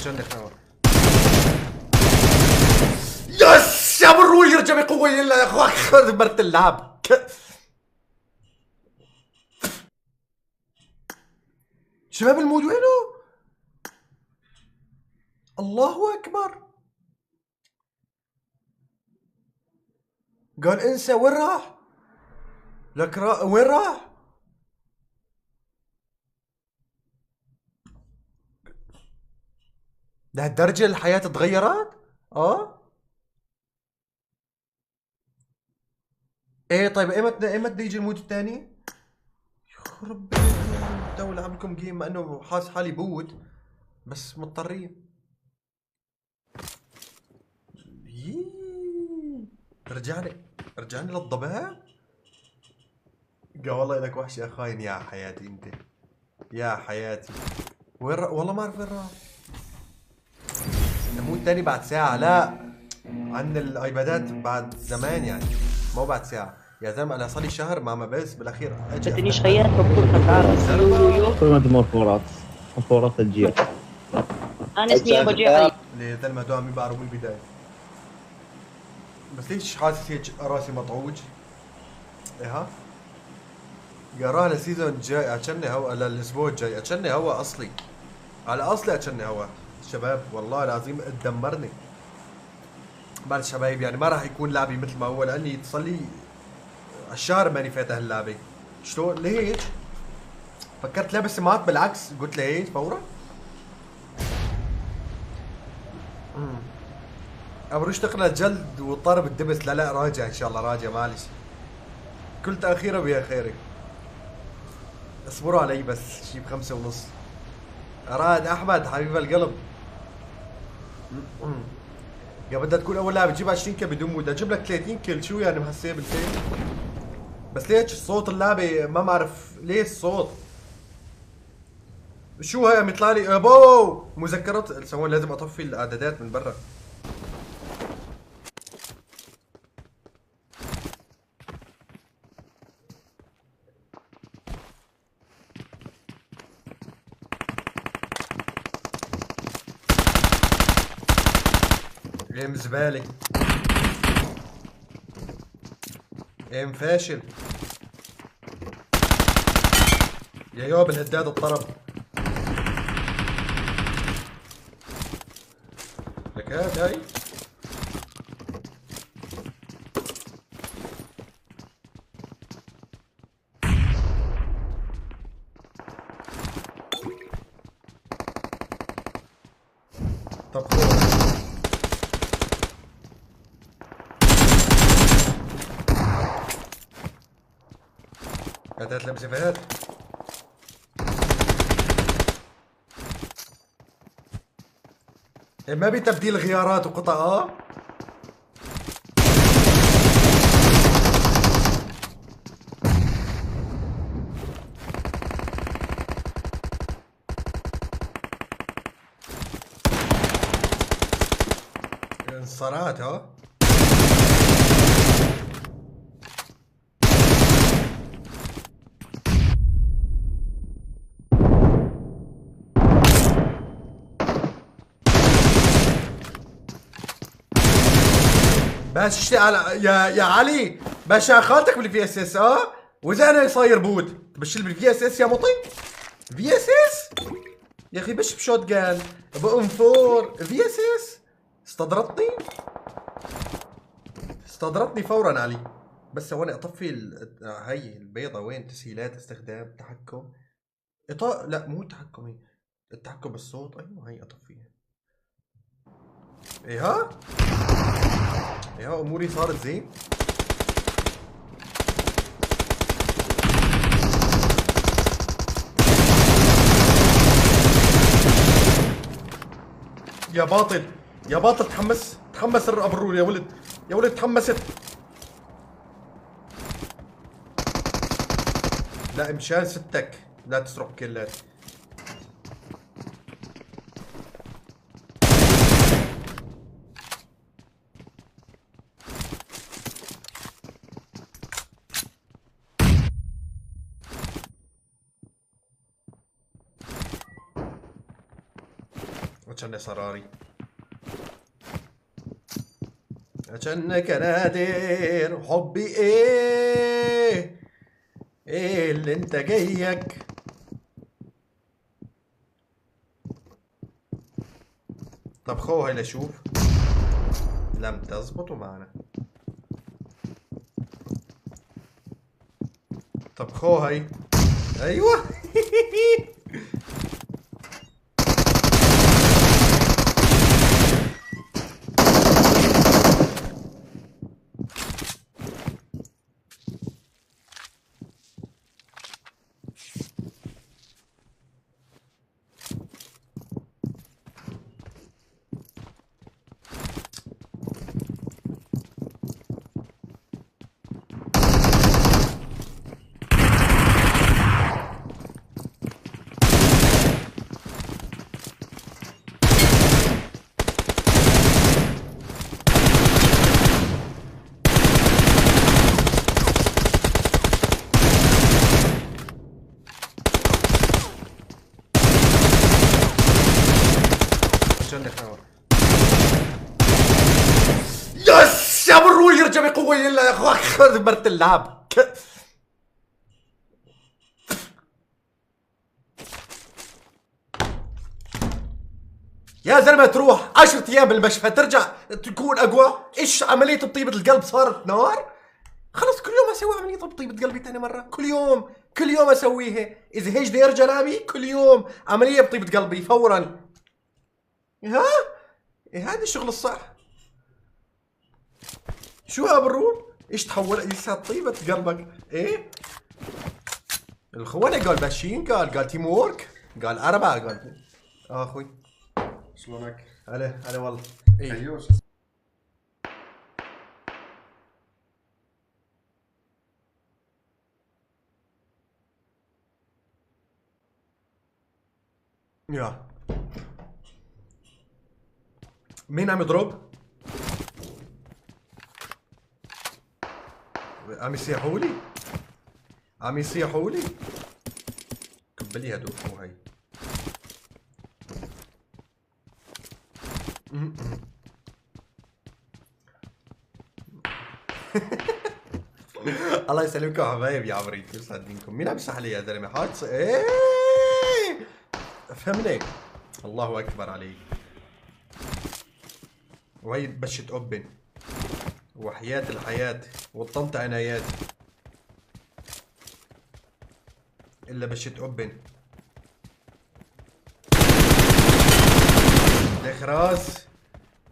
جنك نور. يس يا برو يرجع بقوة يلا يا اخوك دمرت اللعب. شباب المود وينه؟ الله اكبر. قال انسى وين راح؟ لك وين راح؟ لهالدرجة الحياة تغيرت؟ اه؟ ايه طيب ايمتى يجي المود الثاني؟ يخرب بيت تو لعب لكم جيم مع انه حاسس حالي بوت بس مضطرين. ييييي. رجعني للضباب؟ قال والله لك وحش يا خاين يا حياتي انت. يا حياتي. والله ما اعرف وين راح. المود الثاني بعد ساعة لا. عن الايبادات بعد زمان يعني. مو بعد ساعة. يا زلمة انا صار لي شهر مع بس بالاخير اجي بدنيش افتح خيات بطولها تعرف يو كل مفورات الجير. انا اسمي ابو جعلي. يا زلمة هدول مين بعرفوا البداية. بس ليش حاسس هيك راسي مطعوج؟ ايه ها؟ قراها للسيزون الجاي اتشني هوا للاسبوع الجاي اتشني هوا اصلي. على اصلي اتشني هوا. الشباب والله العظيم تدمرني. بعد الشباب يعني ما راح يكون لعبي مثل ما هو لاني صار لي الشهر ماني فاتح اللعبه. شلون ليش؟ فكرت لابس سماعات بالعكس قلت ليش فورا؟ ابروش تقنى جلد وطرب الدبس لا راجع ان شاء الله راجع معلش. كل تأخيره بها خيرك. اصبروا علي بس شي ب5:30. راد احمد حبيب القلب. يا بدها تكون اول لاعب تجيب 20 كل بدون مود اجيب لك 30 كل شو يعني مهسيه بالتين. بس ليش صوت اللعبه ما بعرف ليش الصوت. شو هاي عم يطلع لي ابو مذكرات سوون لازم اطفي الاعدادات من برا. ايم زبالة. ايم فاشل. يا يوب الهداد الطرب. لك هاي طب خذ. هات لبسي فهد. ما بتبديل غيارات وقطع انصارات بس اشتي على يا علي باشا خالتك بالفي اس اس واذا انا صاير بود تبشر بالفي اس اس يا مطي. في اس اس يا اخي بش بشوت جان بأم 4 في اس اس استدرتني فورا علي. بس هون اطفي هي البيضة وين تسهيلات استخدام تحكم اطار لا مو تحكم التحكم بالصوت ايوه هي اطفيها. ايه اموري صارت زين. يا باطل تحمس الرور يا ولد تحمست. لا مشان ستك لا تسرق كلات. عشان صراري عشانك نادر حبي ايه ايه اللي انت جايك. طب خو هاي لشوف لم تزبطوا معنا. طب خو هاي ايوه يس يا برو يرجع بقوة الا اخوك مرت اللعب. يا زلمة تروح 10 ايام بالمشفى ترجع تكون اقوى. ايش عملية بطيبة القلب صارت نار. خلص كل يوم اسوي عملية بطيبة قلبي ثاني مرة. كل يوم اسويها. اذا هيج دير جنابي كل يوم عملية بطيبة قلبي فورا. ها إيه هذا الشغل الصح. شو يا برو؟ ايش تحول لسه طيبة قلبك؟ ايه؟ الخونة قال ماشيين قال تيم وورك قال 4 قال اخوي شلونك؟ هلا والله ايه ايوه يا مين عم يضرب؟ عم يصيحوا لي قبلي هدول مو هي. الله يسلمكم حبايب يا عمريت يسعد دينكم. مين عم يصح لي يا زلمه حاط ايه فهمني. الله اكبر عليك. وهي بشت أبن وحياة الحياة والطنط عنايات إلا بشت أبن.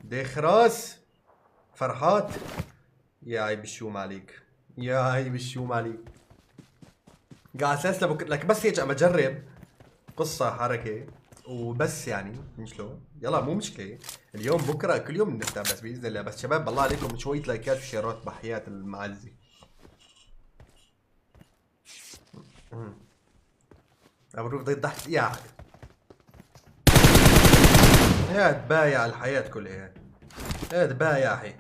ديخراس فرحات. يا عيب الشوم عليك قاعد اساس لك بس هيك عم اجرب قصة حركة وبس يعني من شلون. يلا مو مشكلة اليوم بكره كل يوم بنفتح بس باذن الله. بس شباب بالله عليكم شوية لايكات وشيرات بحياة المعزة. ابو بده يضحك يا هاد بايع الحياة كلها. هاد بايعي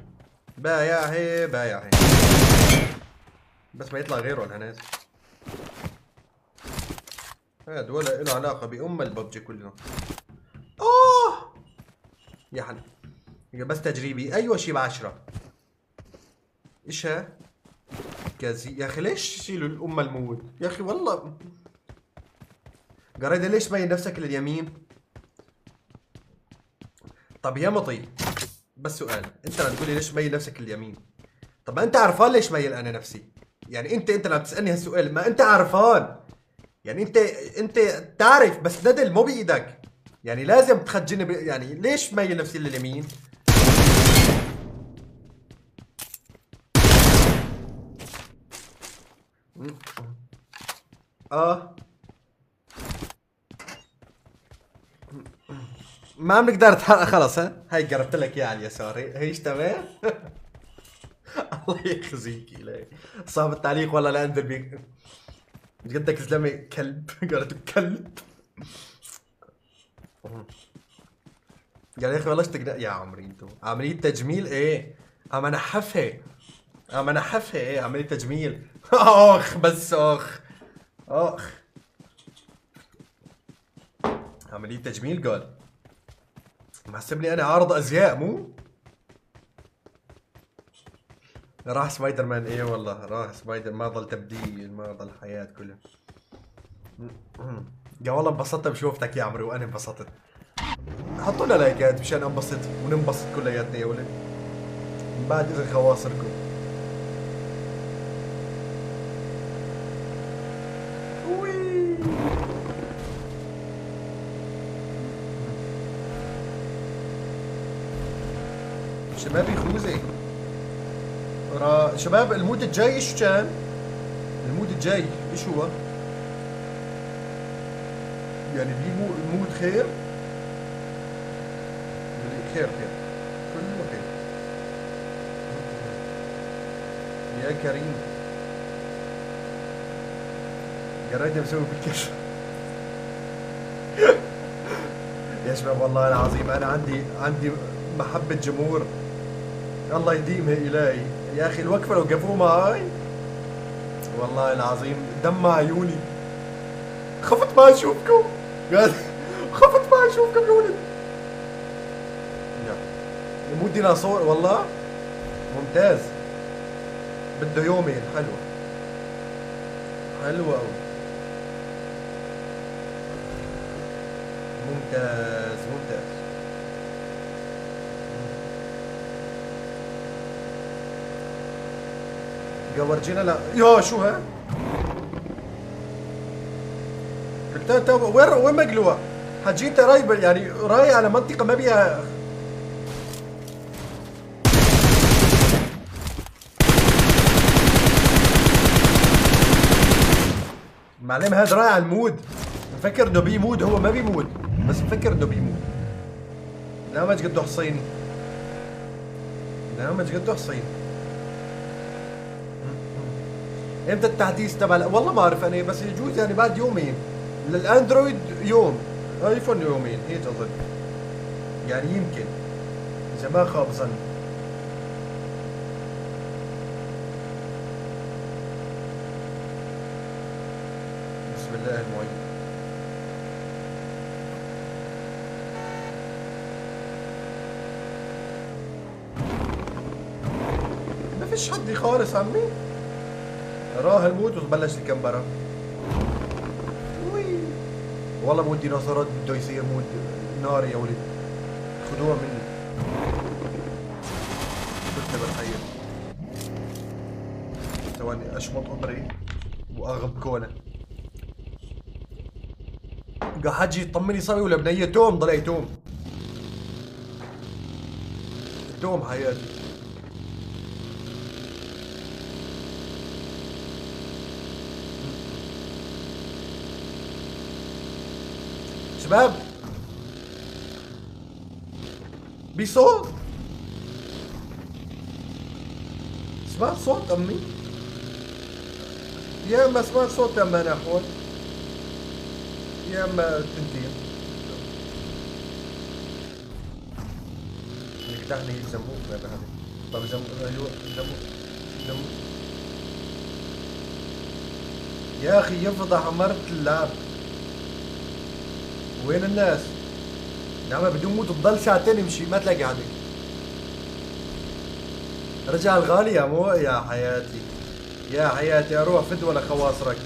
بس ما يطلع غيره الهناس. هاد ولا له علاقة بأم الببجي كله. يا حلو بس تجريبي. ايوه شي ب10. ايش ها كازي يا اخي ليش شيلوا الام الموت يا اخي والله. قريدة ليش مايل نفسك لليمين؟ طب يا مطي بس سؤال. انت لما تقولي ليش مايل نفسك لليمين طب ما انت عرفان ليش مايل انا نفسي. يعني انت لما تسالني هالسؤال ما انت عرفان. يعني انت تعرف بس ندل مو بايدك. يعني لازم تخجلني يعني ليش مايل نفسي لليمين؟ ما بنقدر خلص. هاي قربت لك اياها على اليسار. هيش تمام. الله يخزيك الهي. صاحب التعليق والله لا انزل بيك قدك زلمه كلب. قالت كلب. قال يا اخي والله يا عمري انتو عملية تجميل ايه؟ عم انحفها ايه عملية تجميل. اخ بس اخ عملية تجميل قال. محسبني انا عارض ازياء مو؟ راح سبايدر مان، ايه والله راح سبايدر، ما ضل تبديل، ما ضل حياة كلها. يا والله انبسطت بشوفتك يا عمري، وانا انبسطت. حطوا لنا لايكات مشان انبسط وننبسط كلياتنا يا ولد. من بعد اذن خواصركم. وي. شبابي خوزي. شباب المود الجاي ايش كان؟ المود الجاي ايش هو؟ يعني دي المود خير؟ خير خير كله خير. يا كريم قريت مسوي بالكشف. يا شباب والله العظيم انا عندي محبة جمهور الله يديمها الهي. يا اخي الوقفة لو وقفوا معاي والله العظيم دمع عيوني. خفت ما اشوفكم قال خفت ما اشوفكم يا ولد. مو ديناصور والله ممتاز. بده يومين. حلوة حلوة أوي. ممتاز ممتاز. ورجينا. لا يا شو ها؟ وين مقلوع؟ حجي انت راي يعني راي على منطقة ما بيها. معلم هذا راي على المود. مفكر انه بيمود، هو ما بيمود بس مفكر انه بيمود. لا ما قده حصين. لا ما قده حصين. امتى التحديث تبع والله ما اعرف انا، بس يجوز يعني بعد يومين. للاندرويد يوم، ايفون يومين هيك اظن. يعني يمكن اذا ما خاب ظن. بسم الله المعين. ما فيش حد خالص عمي. راه الموت وبلش الكمبرة. وي والله مود ديناصورات بده يصير مود نار يا ولد. خذوها مني. كنت بالحياة. ثواني اشمط قبري واغب كولا. قا حجي يطمني صبي ولا بنية توم ضل توم. توم حياتي. شباب بصوت. سمعت صوت امي؟ يا اما سمعت صوت اما انا احول، يا اما تنتين. نكتحني يسموك ما بهذا. طب ايوه زموك. يا اخي يفضح مرت اللعب. وين الناس؟ نعم بدون موت تضل ساعتين يمشي ما تلاقي حدا. رجع الغالي يا مو يا حياتي. يا حياتي اروح فدوى لخواصرك.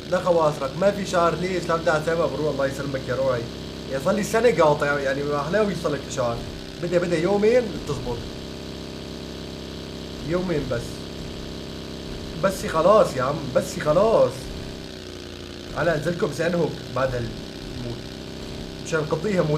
لا خواصرك ما في شهر ليش لا بدي سبب روح الله يسلمك يا روحي. يا صار لي سنة قاطع يعني ما احلى يوصل لك شهر. بدي يومين تزبط. يومين بس خلاص يا عم بس خلاص. على انزلكم سانهك بعد الموت مشان نقضيها مو